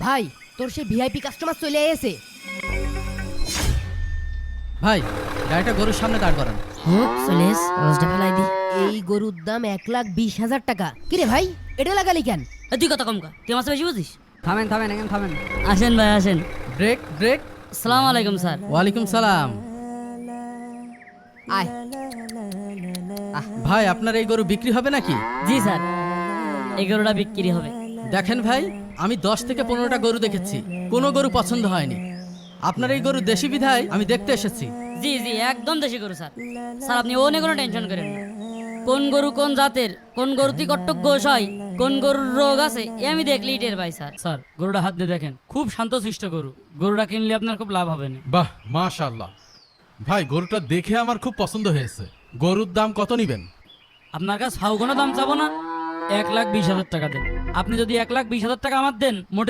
ভাই তোর সে VIP customer চলে এসে। ভাই গাড়িটা গরুর সামনে দাঁড় করান। চলেস রোজটা ফেলাই দি। এই গরুর দাম 1,20,000 টাকা। কিরে ভাই এটা লাগালি কেন? তুই কথা কম কা, তুই আমার চেয়ে বেশি বুঝিস। থামেন থামেন এখানে থামেন। আসেন ভাই আসেন। Break break. আসসালামু আলাইকুম স্যার। ওয়ালাইকুম সালাম। আয় ভাই আপনার এই গরু বিক্রি হবে নাকি? জি স্যার, এই গরুটা বিক্রি হবে। দেখেন ভাই, আমি 10 থেকে 15টা গরু দেখেছি, কোনো গরু পছন্দ হয়নি। আপনার এই গরু দেশি বিধায় আমি দেখতে এসেছি। জি জি একদম দেশি গরু স্যার। স্যার আপনি ও নিয়ে কোনো টেনশন করেন না। কোন গরু কোন জাতের, কোন গরুতে কট্টক গোশ হয়, কোন গরুর রোগ আছে এ আমি দেখলেই টের পাই স্যার। স্যার গরুটা হাত দিয়ে দেখেন, খুব শান্তশিষ্ট গরু। গরুটা কিনলে আপনার খুব লাভ হবে না। বাহ মাশাআল্লাহ, ভাই গরুটা দেখে আমার খুব পছন্দ হয়েছে। গরুর দাম কত নিবেন? আপনার কাছে ফাউ কোনো দাম চাবো না, 1,20,000 টাকা দেন। আপনি যদি 1,20,000 টাকা আমার দেন, মোটে